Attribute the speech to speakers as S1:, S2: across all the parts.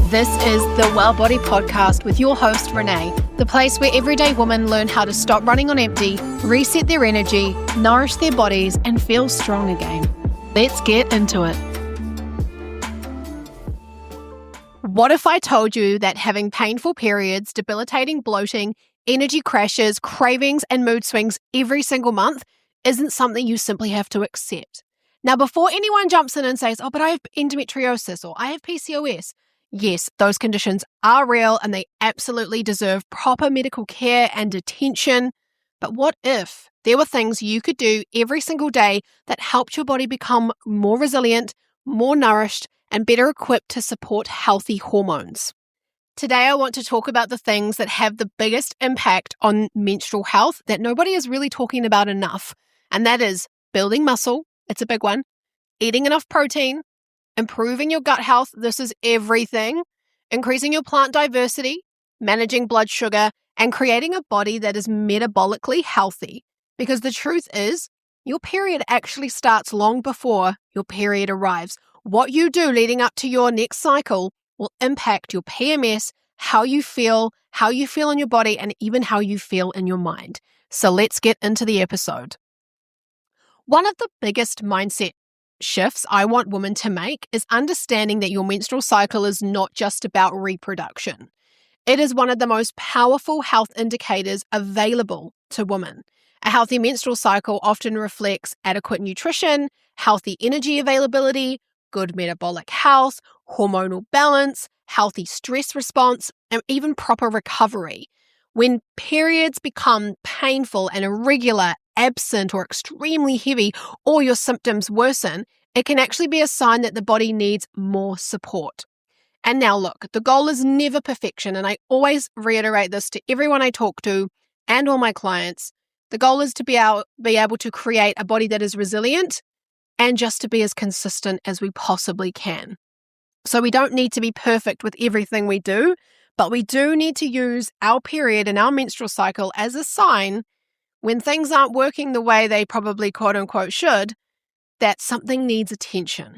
S1: This is the Well Body Podcast with your host, Renee, the place where everyday women learn how to stop running on empty, reset their energy, nourish their bodies, and feel strong again. Let's get into it. What if I told you that having painful periods, debilitating bloating, energy crashes, cravings, and mood swings every single month isn't something you simply have to accept? Now, before anyone jumps in and says, oh, but I have endometriosis or I have PCOS, yes, those conditions are real and they absolutely deserve proper medical care and attention. But what if there were things you could do every single day that helped your body become more resilient, more nourished, and better equipped to support healthy hormones? Today, I want to talk about the things that have the biggest impact on menstrual health that nobody is really talking about enough. And that is building muscle. It's a big one. Eating enough protein. Improving your gut health, this is everything. Increasing your plant diversity, managing blood sugar, and creating a body that is metabolically healthy. Because the truth is, your period actually starts long before your period arrives. What you do leading up to your next cycle will impact your PMS, how you feel in your body, and even how you feel in your mind. So let's get into the episode. One of the biggest mindset shifts I want women to make is understanding that your menstrual cycle is not just about reproduction. It is one of the most powerful health indicators available to women. A healthy menstrual cycle often reflects adequate nutrition, healthy energy availability, good metabolic health, hormonal balance, healthy stress response, and even proper recovery. When periods become painful and irregular, absent, or extremely heavy, or your symptoms worsen, it can actually be a sign that the body needs more support. And now look, the goal is never perfection, and I always reiterate this to everyone I talk to and all my clients. The goal is to be able to create a body that is resilient and just to be as consistent as we possibly can. So we don't need to be perfect with everything we do, but we do need to use our period and our menstrual cycle as a sign when things aren't working the way they probably quote unquote should, that something needs attention.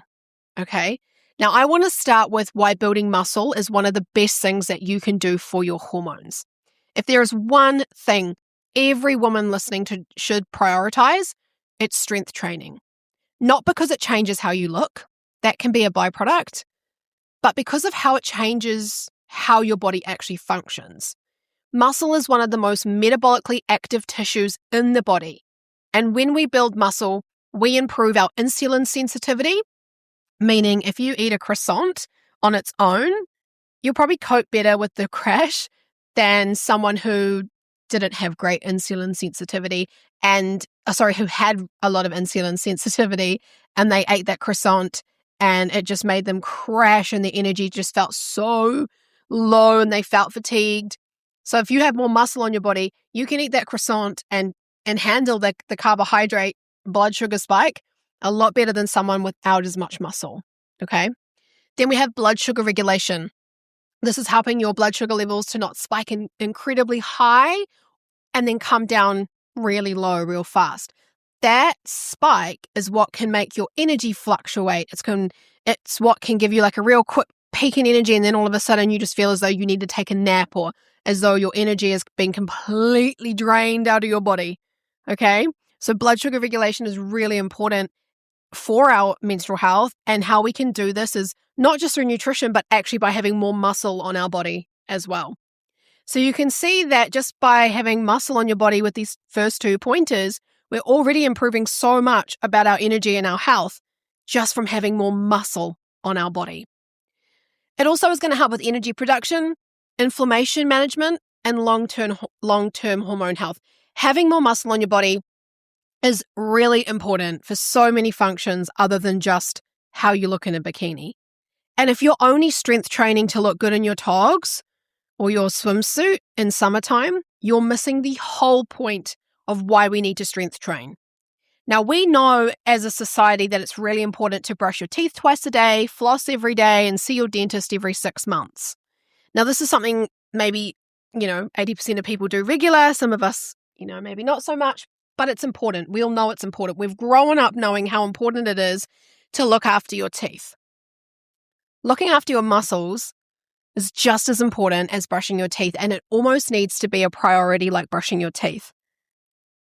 S1: Okay? Now I want to start with why building muscle is one of the best things that you can do for your hormones. If there is one thing every woman listening to should prioritize, it's strength training. Not because it changes how you look, that can be a byproduct, but because of how it changes how your body actually functions. Muscle is one of the most metabolically active tissues in the body. And when we build muscle, we improve our insulin sensitivity, meaning if you eat a croissant on its own, you'll probably cope better with the crash than someone who didn't have great insulin sensitivity who had a lot of insulin sensitivity and they ate that croissant and it just made them crash and their energy just felt so low and they felt fatigued. So if you have more muscle on your body, you can eat that croissant and handle the carbohydrate blood sugar spike a lot better than someone without as much muscle, okay? Then we have blood sugar regulation. This is helping your blood sugar levels to not spike incredibly high and then come down really low real fast. That spike is what can make your energy fluctuate. It's what can give you like a real quick peak in energy and then all of a sudden you just feel as though you need to take a nap or as though your energy has been completely drained out of your body, okay? So blood sugar regulation is really important for our menstrual health, and how we can do this is not just through nutrition, but actually by having more muscle on our body as well. So you can see that just by having muscle on your body with these first two pointers, we're already improving so much about our energy and our health just from having more muscle on our body. It also is going to help with energy production, inflammation management, and long-term hormone health. Having more muscle on your body is really important for so many functions other than just how you look in a bikini. And if you're only strength training to look good in your togs or your swimsuit in summertime, you're missing the whole point of why we need to strength train. Now, we know as a society that it's really important to brush your teeth twice a day, floss every day, and see your dentist every 6 months. Now, this is something maybe, 80% of people do regular. Some of us, maybe not so much, but it's important. We all know it's important. We've grown up knowing how important it is to look after your teeth. Looking after your muscles is just as important as brushing your teeth, and it almost needs to be a priority like brushing your teeth.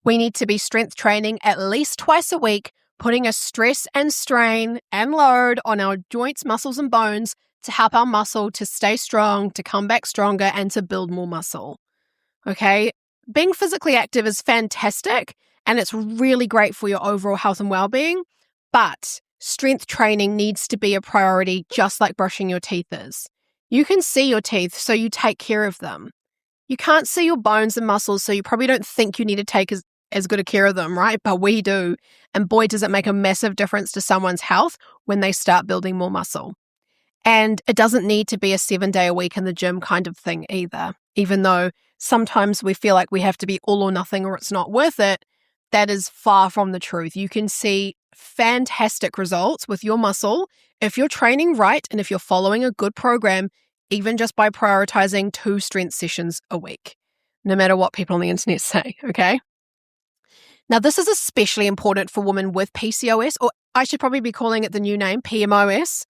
S1: We need to be strength training at least twice a week, putting a stress and strain and load on our joints, muscles, and bones to help our muscle to stay strong, to come back stronger, and to build more muscle. Okay? Being physically active is fantastic, and it's really great for your overall health and well-being, but strength training needs to be a priority just like brushing your teeth is. You can see your teeth, so you take care of them. You can't see your bones and muscles, so you probably don't think you need to take as good a care of them, right? But we do. And boy, does it make a massive difference to someone's health when they start building more muscle. And it doesn't need to be a 7-day a week in the gym kind of thing either. Even though sometimes we feel like we have to be all or nothing or it's not worth it, that is far from the truth. You can see fantastic results with your muscle if you're training right and if you're following a good program, even just by prioritizing 2 strength sessions a week, no matter what people on the internet say, okay? Now, this is especially important for women with PCOS, or I should probably be calling it the new name, PMOS.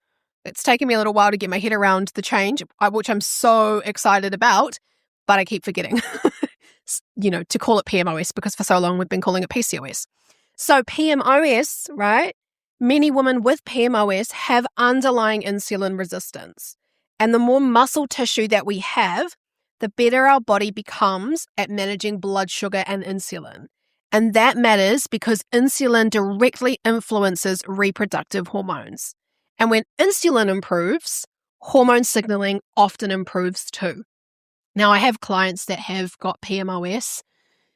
S1: It's taken me a little while to get my head around the change, which I'm so excited about, but I keep forgetting, to call it PMOS because for so long we've been calling it PCOS. So PMOS, right? Many women with PMOS have underlying insulin resistance. And the more muscle tissue that we have, the better our body becomes at managing blood sugar and insulin. And that matters because insulin directly influences reproductive hormones. And when insulin improves, hormone signaling often improves too. Now, I have clients that have got PMOS,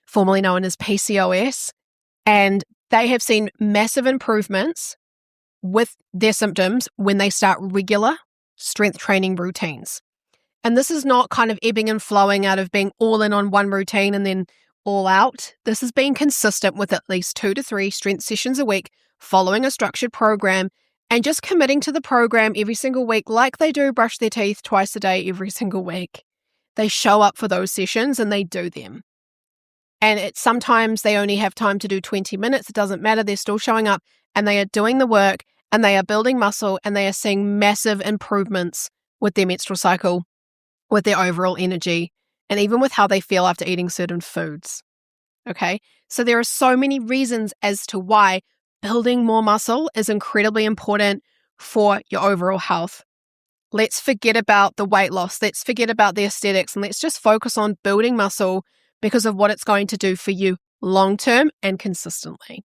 S1: formerly known as PCOS, and they have seen massive improvements with their symptoms when they start regular strength training routines. And this is not kind of ebbing and flowing out of being all in on one routine and then all out. This is being consistent with at least 2 to 3 strength sessions a week, following a structured program, and just committing to the program every single week like they do brush their teeth twice a day every single week. They show up for those sessions and they do them. And sometimes they only have time to do 20 minutes. It doesn't matter. They're still showing up and they are doing the work and they are building muscle and they are seeing massive improvements with their menstrual cycle, with their overall energy, and even with how they feel after eating certain foods. Okay? So there are so many reasons as to why building more muscle is incredibly important for your overall health. Let's forget about the weight loss. Let's forget about the aesthetics and let's just focus on building muscle because of what it's going to do for you long-term and consistently.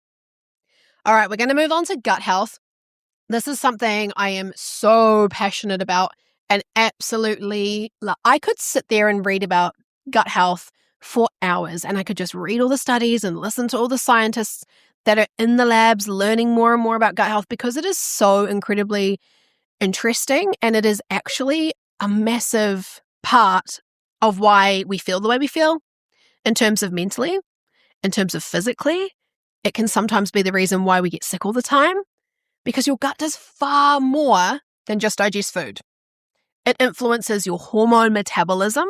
S1: All right, we're going to move on to gut health. This is something I am so passionate about and absolutely, I could sit there and read about gut health for hours and I could just read all the studies and listen to all the scientists that are in the labs learning more and more about gut health because it is so incredibly interesting and it is actually a massive part of why we feel the way we feel in terms of mentally, in terms of physically. It can sometimes be the reason why we get sick all the time because your gut does far more than just digest food. It influences your hormone metabolism.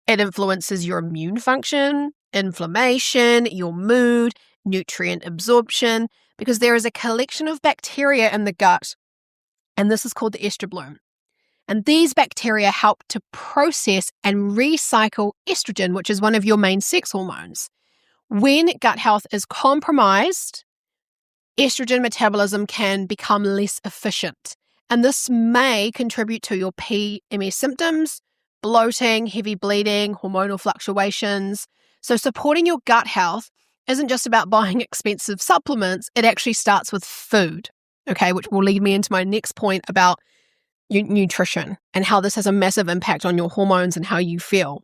S1: It influences your immune function, inflammation, your mood, nutrient absorption, because there is a collection of bacteria in the gut, and this is called the estrogen. And these bacteria help to process and recycle estrogen, which is one of your main sex hormones. When gut health is compromised, estrogen metabolism can become less efficient. And this may contribute to your PMS symptoms, bloating, heavy bleeding, hormonal fluctuations. So supporting your gut health isn't just about buying expensive supplements. It actually starts with food, okay, which will lead me into my next point about nutrition and how this has a massive impact on your hormones and how you feel.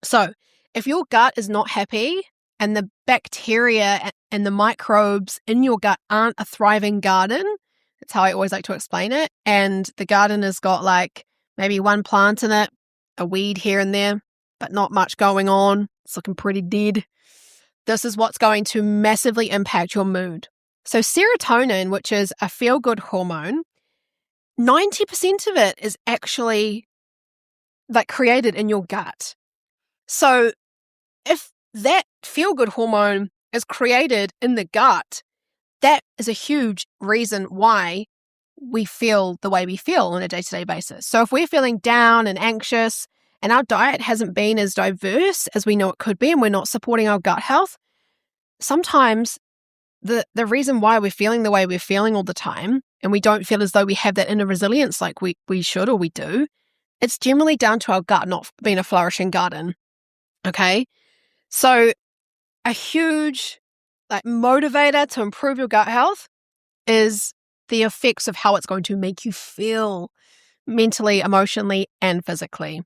S1: So if your gut is not happy and the bacteria and the microbes in your gut aren't a thriving garden, that's how I always like to explain it, and the garden has got like maybe one plant in it, a weed here and there, but not much going on, it's looking pretty dead, this is what's going to massively impact your mood. So serotonin, which is a feel-good hormone, 90% of it is actually like created in your gut. So if that feel-good hormone is created in the gut, that is a huge reason why we feel the way we feel on a day-to-day basis. So if we're feeling down and anxious and our diet hasn't been as diverse as we know it could be and we're not supporting our gut health, sometimes the reason why we're feeling the way we're feeling all the time and we don't feel as though we have that inner resilience like we should or we do, it's generally down to our gut not being a flourishing garden. Okay? So a huge motivator to improve your gut health is the effects of how it's going to make you feel mentally, emotionally, and physically.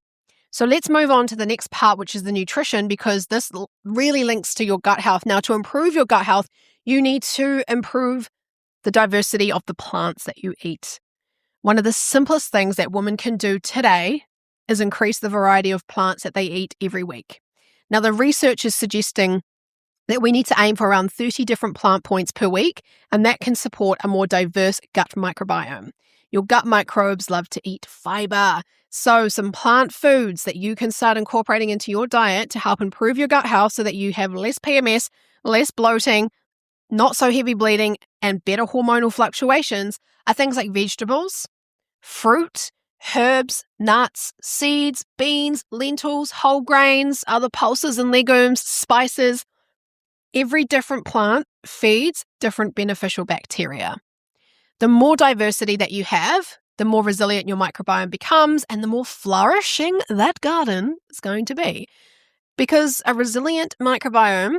S1: So let's move on to the next part, which is the nutrition, because this really links to your gut health. Now, to improve your gut health, you need to improve the diversity of the plants that you eat. One of the simplest things that women can do today is increase the variety of plants that they eat every week. Now, the research is suggesting that we need to aim for around 30 different plant points per week, and that can support a more diverse gut microbiome. Your gut microbes love to eat fiber. So some plant foods that you can start incorporating into your diet to help improve your gut health so that you have less PMS, less bloating, not so heavy bleeding, and better hormonal fluctuations are things like vegetables, fruit, herbs, nuts, seeds, beans, lentils, whole grains, other pulses and legumes, spices. Every different plant feeds different beneficial bacteria. The more diversity that you have, the more resilient your microbiome becomes and the more flourishing that garden is going to be. Because a resilient microbiome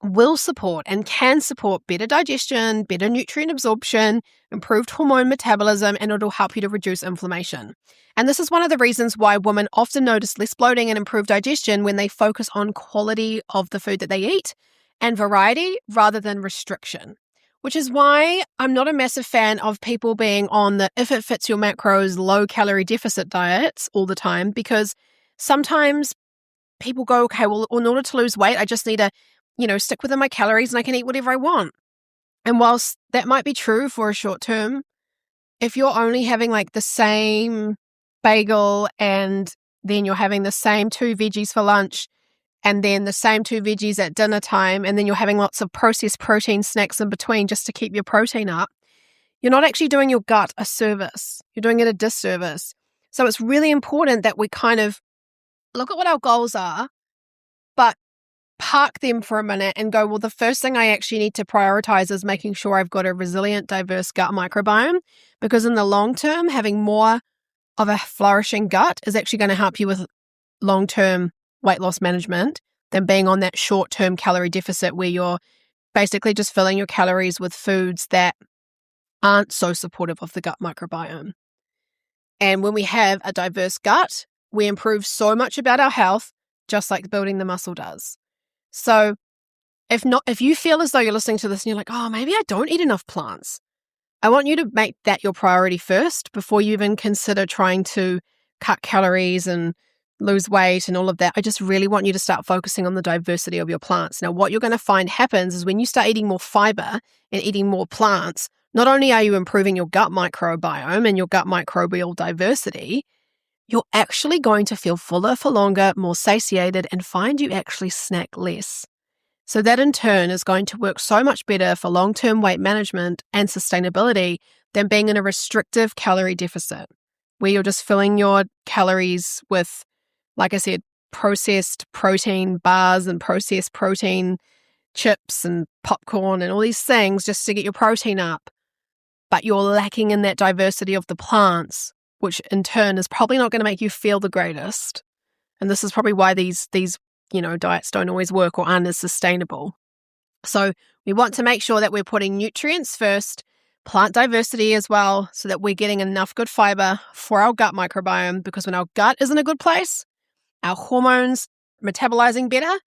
S1: will support and can support better digestion, better nutrient absorption, improved hormone metabolism, and it'll help you to reduce inflammation. And this is one of the reasons why women often notice less bloating and improved digestion when they focus on quality of the food that they eat and variety rather than restriction. Which is why I'm not a massive fan of people being on the if it fits your macros low-calorie deficit diets all the time, because sometimes people go, okay, well, in order to lose weight, I just need to stick within my calories and I can eat whatever I want. And whilst that might be true for a short term, if you're only having the same bagel and then you're having the same 2 veggies for lunch and then the same 2 veggies at dinner time and then you're having lots of processed protein snacks in between just to keep your protein up, you're not actually doing your gut a service. You're doing it a disservice. So it's really important that we kind of look at what our goals are, but park them for a minute and go, well, the first thing I actually need to prioritize is making sure I've got a resilient, diverse gut microbiome, because in the long term, having more of a flourishing gut is actually going to help you with long-term weight loss management than being on that short-term calorie deficit where you're basically just filling your calories with foods that aren't so supportive of the gut microbiome. And when we have a diverse gut, we improve so much about our health, just like building the muscle does. So if you feel as though you're listening to this and you're like, oh, maybe I don't eat enough plants, I want you to make that your priority first before you even consider trying to cut calories and lose weight and all of that. I just really want you to start focusing on the diversity of your plants. Now, what you're going to find happens is when you start eating more fiber and eating more plants, not only are you improving your gut microbiome and your gut microbial diversity, you're actually going to feel fuller for longer, more satiated, and find you actually snack less. So that in turn is going to work so much better for long-term weight management and sustainability than being in a restrictive calorie deficit, where you're just filling your calories with, like I said, processed protein bars and processed protein chips and popcorn and all these things just to get your protein up. But you're lacking in that diversity of the plants, which in turn is probably not going to make you feel the greatest. And this is probably why these diets don't always work or aren't as sustainable. So we want to make sure that we're putting nutrients first, plant diversity as well, so that we're getting enough good fiber for our gut microbiome, because when our gut is in a good place, our hormones metabolizing better,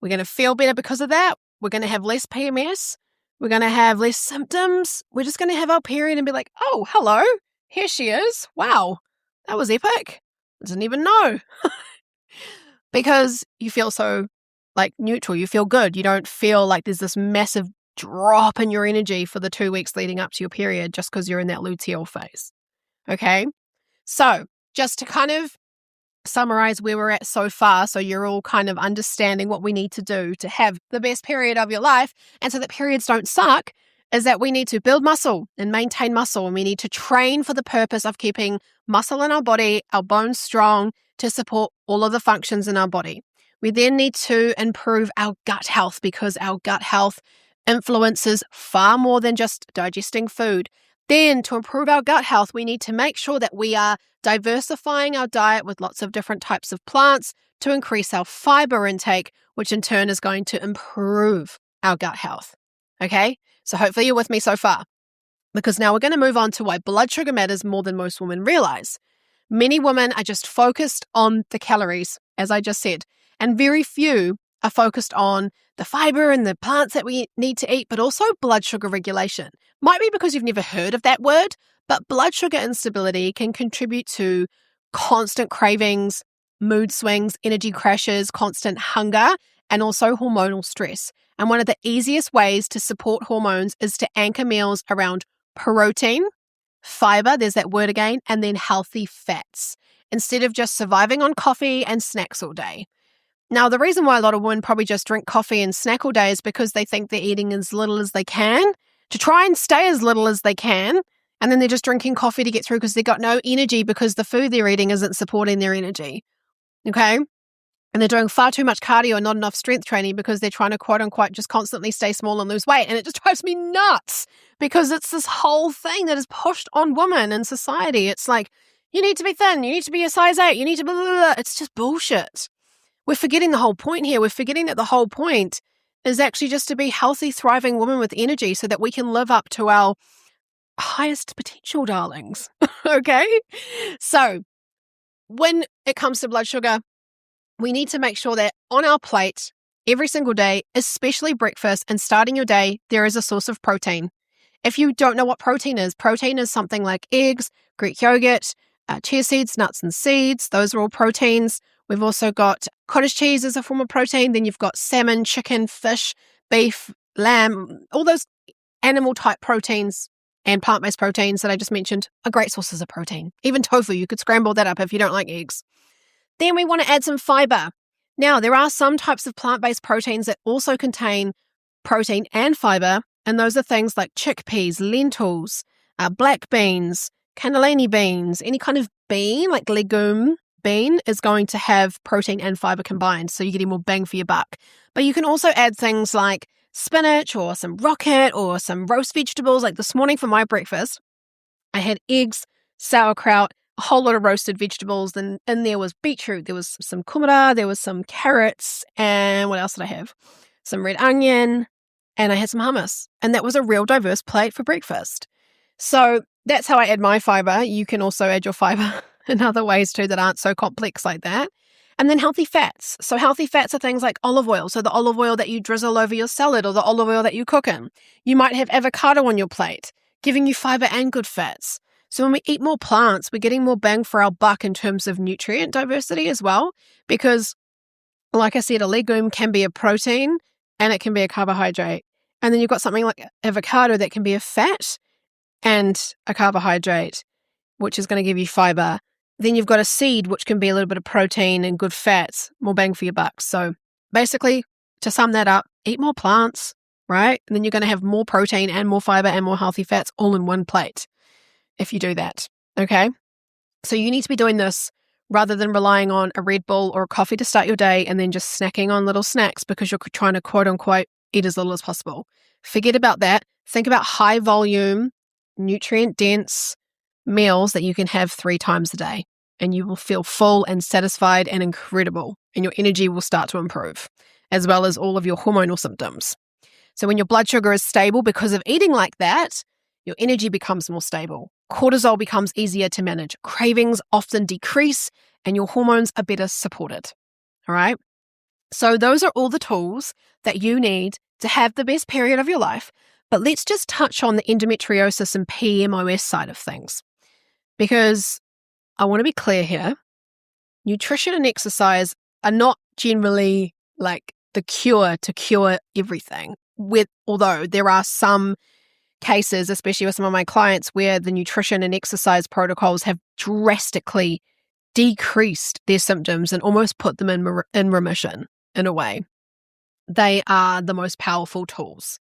S1: we're going to feel better because of that. We're going to have less PMS. We're going to have less symptoms. We're just going to have our period and be like, oh, hello, here she is. Wow, that was epic. I didn't even know. Because you feel so neutral. You feel good. You don't feel like there's this massive drop in your energy for the 2 weeks leading up to your period just because you're in that luteal phase. Okay? So just to kind of summarize where we're at so far, so you're all kind of understanding what we need to do to have the best period of your life, and so that periods don't suck, is that we need to build muscle and maintain muscle, and we need to train for the purpose of keeping muscle in our body, our bones strong to support all of the functions in our body. We then need to improve our gut health because our gut health influences far more than just digesting food. Then to improve our gut health, we need to make sure that we are diversifying our diet with lots of different types of plants to increase our fiber intake, which in turn is going to improve our gut health. Okay? So hopefully you're with me so far, because now we're going to move on to why blood sugar matters more than most women realize. Many women are just focused on the calories, as I just said, and very few are focused on the fiber and the plants that we need to eat, but also blood sugar regulation. Might be because you've never heard of that word, but blood sugar instability can contribute to constant cravings, mood swings, energy crashes, constant hunger, and also hormonal stress. And one of the easiest ways to support hormones is to anchor meals around protein, fiber, there's that word again, and then healthy fats, instead of just surviving on coffee and snacks all day. Now, the reason why a lot of women probably just drink coffee and snack all day is because they think they're eating as little as they can to try and stay as little as they can. And then they're just drinking coffee to get through because they've got no energy because the food they're eating isn't supporting their energy. Okay? And they're doing far too much cardio and not enough strength training because they're trying to quote unquote just constantly stay small and lose weight. And it just drives me nuts because it's this whole thing that is pushed on women in society. It's like, you need to be thin, you need to be a size 8, you need to blah, blah, blah. It's just bullshit. We're forgetting the whole point here. We're forgetting that the whole point is actually just to be healthy, thriving women with energy so that we can live up to our highest potential, darlings. Okay? So when it comes to blood sugar, we need to make sure that on our plate every single day, especially breakfast and starting your day, there is a source of protein. If you don't know what protein is something like eggs, Greek yogurt, chia seeds, nuts and seeds. Those are all proteins. We've also got cottage cheese as a form of protein. Then you've got salmon, chicken, fish, beef, lamb, all those animal type proteins and plant-based proteins that I just mentioned are great sources of protein. Even tofu, you could scramble that up if you don't like eggs. Then we want to add some fiber. Now, there are some types of plant-based proteins that also contain protein and fiber, and those are things like chickpeas, lentils, black beans, cannellini beans, any kind of bean, like legume bean, is going to have protein and fiber combined, so you're getting more bang for your buck. But you can also add things like spinach or some rocket or some roast vegetables. Like this morning for my breakfast, I had eggs, sauerkraut, a whole lot of roasted vegetables. Then in there was beetroot, there was some kumara, there was some carrots, and what else did I have? Some red onion, and I had some hummus. And that was a real diverse plate for breakfast. So that's how I add my fiber. You can also add your fiber in other ways too that aren't so complex like that. And then healthy fats. So healthy fats are things like olive oil. So the olive oil that you drizzle over your salad or the olive oil that you cook in. You might have avocado on your plate, giving you fiber and good fats. So when we eat more plants, we're getting more bang for our buck in terms of nutrient diversity as well. Because like I said, a legume can be a protein and it can be a carbohydrate. And then you've got something like avocado that can be a fat and a carbohydrate, which is going to give you fiber. Then you've got a seed, which can be a little bit of protein and good fats, more bang for your buck. So basically, to sum that up, eat more plants, right? And then you're going to have more protein and more fiber and more healthy fats all in one plate if you do that, okay? So you need to be doing this rather than relying on a Red Bull or a coffee to start your day and then just snacking on little snacks because you're trying to quote unquote eat as little as possible. Forget about that. Think about high volume, nutrient dense meals that you can have 3 times a day, and you will feel full and satisfied and incredible, and your energy will start to improve, as well as all of your hormonal symptoms. So when your blood sugar is stable because of eating like that, your energy becomes more stable. Cortisol becomes easier to manage. Cravings often decrease, and your hormones are better supported. All right? So those are all the tools that you need to have the best period of your life. But let's just touch on the endometriosis and PMOS side of things. Because I want to be clear here, nutrition and exercise are not generally like the cure to cure everything. Although there are some cases, especially with some of my clients, where the nutrition and exercise protocols have drastically decreased their symptoms and almost put them in remission in a way. They are the most powerful tools.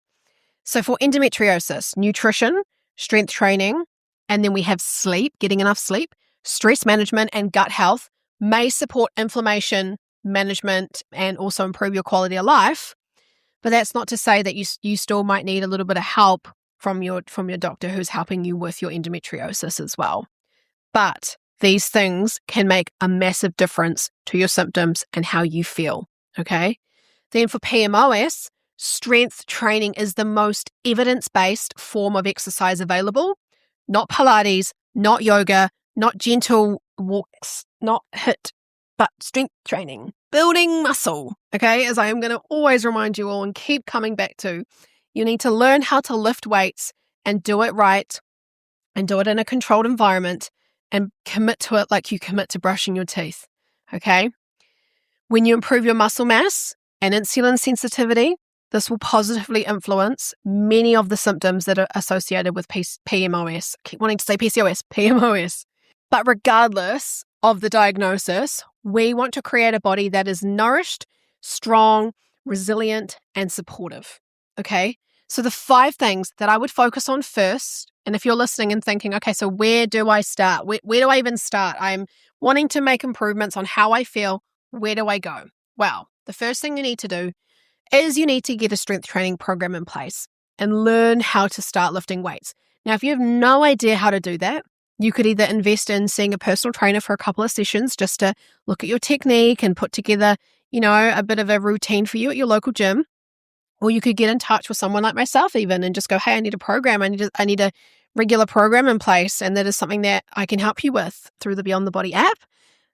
S1: So for endometriosis, nutrition, strength training, and then we have sleep, getting enough sleep, stress management, and gut health may support inflammation management and also improve your quality of life. But that's not to say that you still might need a little bit of help from your doctor who's helping you with your endometriosis as well. But these things can make a massive difference to your symptoms and how you feel, okay? Then for PMOS, strength training is the most evidence-based form of exercise available. Not Pilates, not yoga, not gentle walks, not HIIT, but strength training, building muscle, okay? As I am going to always remind you all and keep coming back to, you need to learn how to lift weights and do it right and do it in a controlled environment and commit to it like you commit to brushing your teeth, okay? When you improve your muscle mass and insulin sensitivity, this will positively influence many of the symptoms that are associated with PMOS. I keep wanting to say PCOS, PMOS. But regardless of the diagnosis, we want to create a body that is nourished, strong, resilient, and supportive, okay? So the 5 things that I would focus on first, and if you're listening and thinking, okay, so where do I start? Where do I even start? I'm wanting to make improvements on how I feel. Where do I go? Well, the first thing you need to do is you need to get a strength training program in place and learn how to start lifting weights. Now, if you have no idea how to do that, you could either invest in seeing a personal trainer for a couple of sessions just to look at your technique and put together, a bit of a routine for you at your local gym. Or you could get in touch with someone like myself even and just go, hey, I need a program. I need a regular program in place. And that is something that I can help you with through the Beyond the Body app.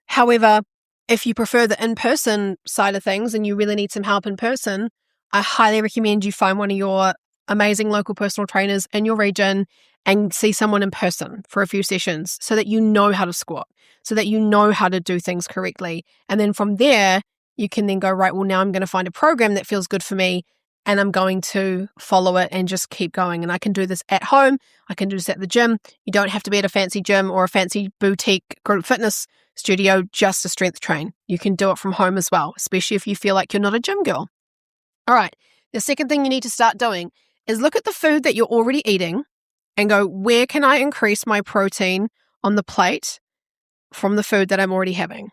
S1: However, if you prefer the in-person side of things and you really need some help in person, I highly recommend you find one of your amazing local personal trainers in your region and see someone in person for a few sessions so that you know how to squat, so that you know how to do things correctly. And then from there, you can then go, right, well, now I'm going to find a program that feels good for me and I'm going to follow it and just keep going. And I can do this at home. I can do this at the gym. You don't have to be at a fancy gym or a fancy boutique group fitness studio just to strength train. You can do it from home as well, especially if you feel like you're not a gym girl. All right. The second thing you need to start doing is look at the food that you're already eating and go, where can I increase my protein on the plate from the food that I'm already having?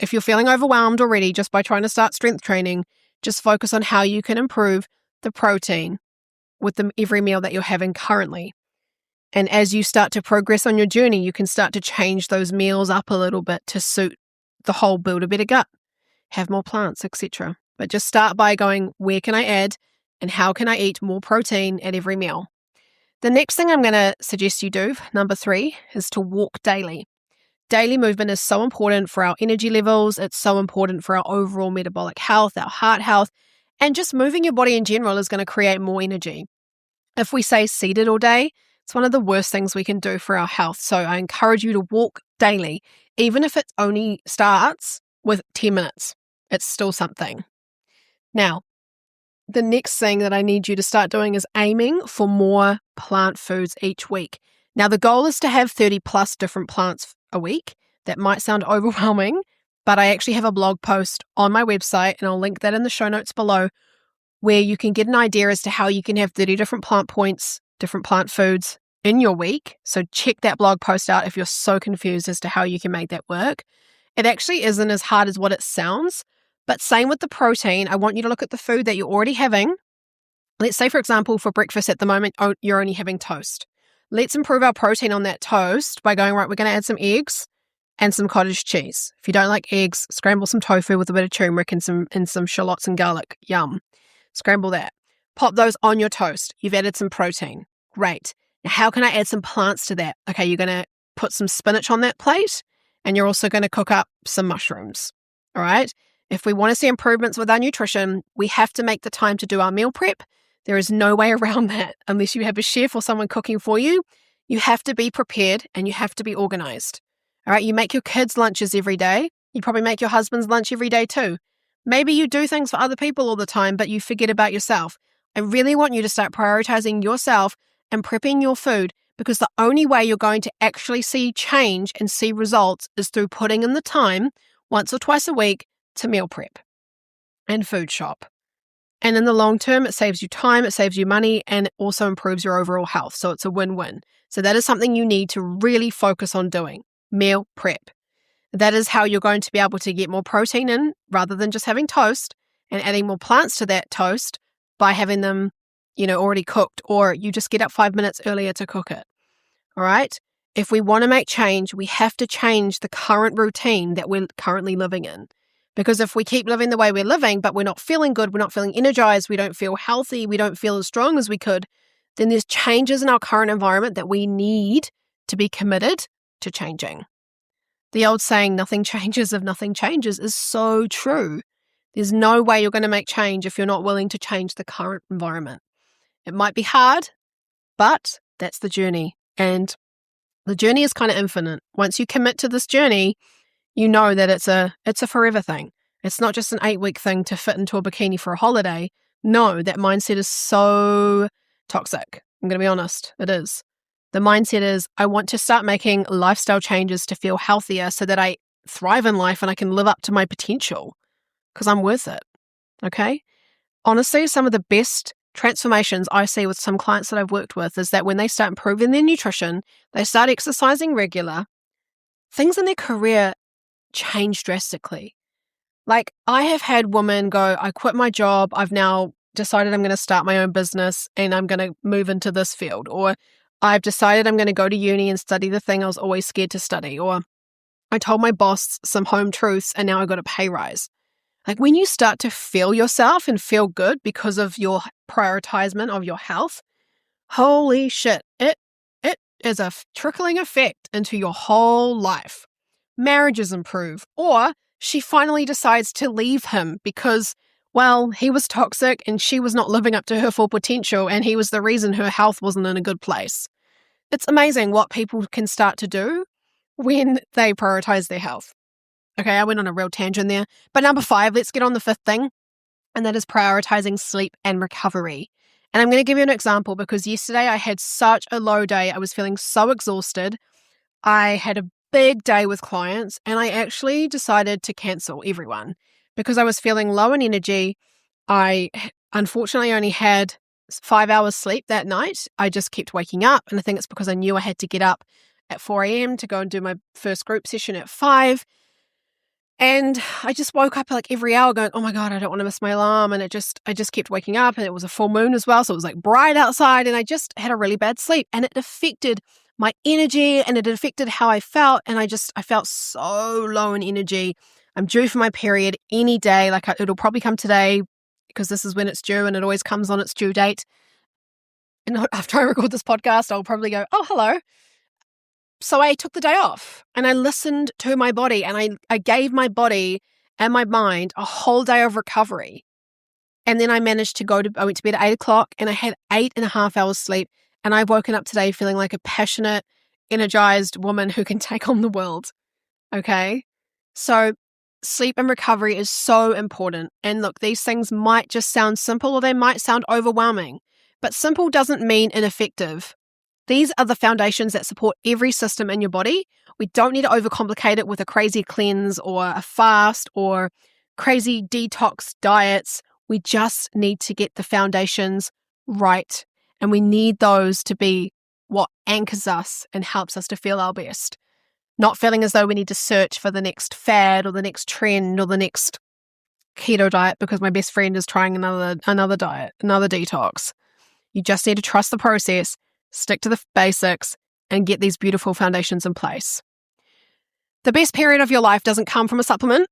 S1: If you're feeling overwhelmed already just by trying to start strength training, just focus on how you can improve the protein with every meal that you're having currently. And as you start to progress on your journey, you can start to change those meals up a little bit to suit the whole, build a better gut, have more plants, etc. But just start by going, where can I add and how can I eat more protein at every meal? The next thing I'm going to suggest you do, number 3, is to walk daily. Daily movement is so important for our energy levels. It's so important for our overall metabolic health, our heart health, and just moving your body in general is going to create more energy. If we stay seated all day, it's one of the worst things we can do for our health. So I encourage you to walk daily, even if it only starts with 10 minutes. It's still something. Now, the next thing that I need you to start doing is aiming for more plant foods each week. Now, the goal is to have 30 plus different plants a week. That might sound overwhelming, but I actually have a blog post on my website, and I'll link that in the show notes below, where you can get an idea as to how you can have 30 different plant points, different plant foods in your week. So check that blog post out if you're so confused as to how you can make that work. It actually isn't as hard as what it sounds, but same with the protein. I want you to look at the food that you're already having. Let's say, for example, for breakfast at the moment, you're only having toast. Let's improve our protein on that toast by going, right, we're going to add some eggs and some cottage cheese. If you don't like eggs, scramble some tofu with a bit of turmeric and some shallots and garlic. Yum. Scramble that. Pop those on your toast. You've added some protein. Great. Now, how can I add some plants to that? Okay, you're going to put some spinach on that plate, and you're also going to cook up some mushrooms. All right? If we want to see improvements with our nutrition, we have to make the time to do our meal prep. There is no way around that unless you have a chef or someone cooking for you. You have to be prepared and you have to be organized. All right, you make your kids' lunches every day. You probably make your husband's lunch every day too. Maybe you do things for other people all the time, but you forget about yourself. I really want you to start prioritizing yourself and prepping your food, because the only way you're going to actually see change and see results is through putting in the time once or twice a week to meal prep and food shop. And in the long term, it saves you time, it saves you money, and it also improves your overall health. So it's a win-win. So that is something you need to really focus on doing. Meal prep. That is how you're going to be able to get more protein in rather than just having toast and adding more plants to that toast by having them, already cooked, or you just get up 5 minutes earlier to cook it. All right? If we want to make change, we have to change the current routine that we're currently living in. Because if we keep living the way we're living, but we're not feeling good, we're not feeling energized, we don't feel healthy, we don't feel as strong as we could, then there's changes in our current environment that we need to be committed to changing. The old saying, nothing changes if nothing changes, is so true. There's no way you're going to make change if you're not willing to change the current environment. It might be hard, but that's the journey. And the journey is kind of infinite. Once you commit to this journey, you know that it's a forever thing. It's not just an 8-week thing to fit into a bikini for a holiday. No, that mindset is so toxic. I'm going to be honest, it is. The mindset is, I want to start making lifestyle changes to feel healthier so that I thrive in life and I can live up to my potential because I'm worth it. Okay? Honestly, some of the best transformations I see with some clients that I've worked with is that when they start improving their nutrition, they start exercising regular, things in their career change drastically. Like, I have had women go, I quit my job, I've now decided I'm going to start my own business and I'm going to move into this field, or I've decided I'm going to go to uni and study the thing I was always scared to study, or I told my boss some home truths and now I got a pay rise. Like, when you start to feel yourself and feel good because of your prioritization of your health, holy shit, it is a trickling effect into your whole life. Marriages improve, or she finally decides to leave him because, well, he was toxic and she was not living up to her full potential and he was the reason her health wasn't in a good place. It's amazing what people can start to do when they prioritize their health. Okay, I went on a real tangent there. But number 5, let's get on the 5th thing, and that is prioritizing sleep and recovery. And I'm going to give you an example because yesterday I had such a low day. I was feeling so exhausted. I had a big day with clients and I actually decided to cancel everyone because I was feeling low in energy. I unfortunately only had 5 hours sleep that night. I just kept waking up, and I think it's because I knew I had to get up at 4 a.m. to go and do my first group session at 5. And I just woke up like every hour going, oh my God, I don't want to miss my alarm. And I just kept waking up, and it was a full moon as well. So it was like bright outside, and I just had a really bad sleep, and it affected my energy and it affected how I felt. And I felt so low in energy. I'm due for my period any day. Like it'll probably come today because this is when it's due, and it always comes on its due date. And after I record this podcast, I'll probably go, oh, hello. So I took the day off and I listened to my body, and I gave my body and my mind a whole day of recovery. And then I managed to I went to bed at 8 o'clock and I had 8.5 hours sleep. And I've woken up today feeling like a passionate, energized woman who can take on the world. Okay? So sleep and recovery is so important. And look, these things might just sound simple or they might sound overwhelming, but simple doesn't mean ineffective. These are the foundations that support every system in your body. We don't need to overcomplicate it with a crazy cleanse or a fast or crazy detox diets. We just need to get the foundations right. And we need those to be what anchors us and helps us to feel our best. Not feeling as though we need to search for the next fad or the next trend or the next keto diet because my best friend is trying another diet, another detox. You just need to trust the process, stick to the basics, and get these beautiful foundations in place. The best period of your life doesn't come from a supplement,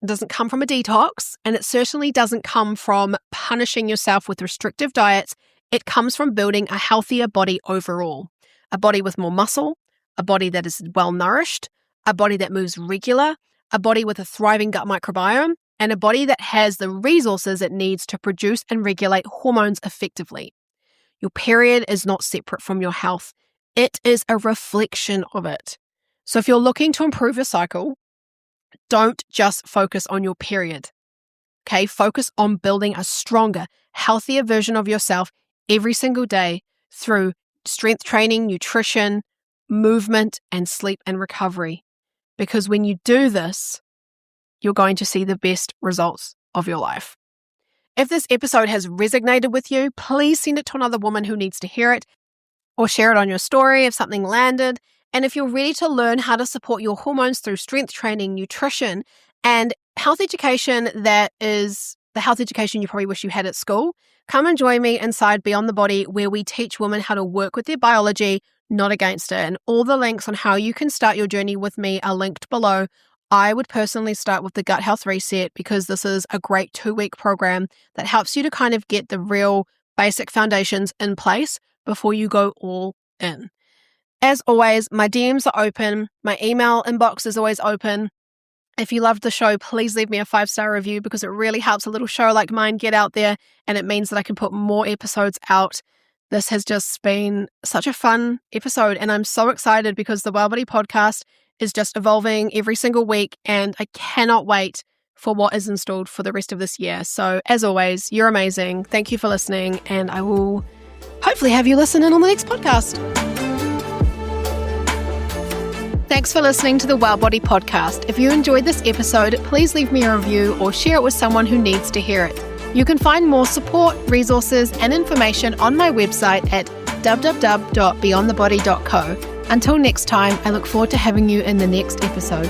S1: it doesn't come from a detox, and it certainly doesn't come from punishing yourself with restrictive diets. It comes from building a healthier body overall. A body with more muscle, a body that is well nourished, a body that moves regular, a body with a thriving gut microbiome, and a body that has the resources it needs to produce and regulate hormones effectively. Your period is not separate from your health. It is a reflection of it. So if you're looking to improve your cycle, don't just focus on your period. Okay, focus on building a stronger, healthier version of yourself every single day through strength training, nutrition, movement, and sleep and recovery. Because when you do this, you're going to see the best results of your life. If this episode has resonated with you, please send it to another woman who needs to hear it, or share it on your story if something landed. And if you're ready to learn how to support your hormones through strength training, nutrition, and health education that is the health education you probably wish you had at school, come and join me inside Beyond the Body, where we teach women how to work with their biology, not against it. And all the links on how you can start your journey with me are linked below. I would personally start with the Gut Health Reset because this is a great 2-week program that helps you to kind of get the real basic foundations in place before you go all in. As always, my DMs are open. My email inbox is always open. If you loved the show, please leave me a 5-star review because it really helps a little show like mine get out there, and it means that I can put more episodes out. This has just been such a fun episode, and I'm so excited because the Wellbeing podcast is just evolving every single week, and I cannot wait for what is installed for the rest of this year. So as always, you're amazing. Thank you for listening, and I will hopefully have you listen in on the next podcast. Thanks for listening to the Wellbeing podcast. If you enjoyed this episode, please leave me a review or share it with someone who needs to hear it. You can find more support, resources, and information on my website at www.beyondthebody.co. Until next time, I look forward to having you in the next episode.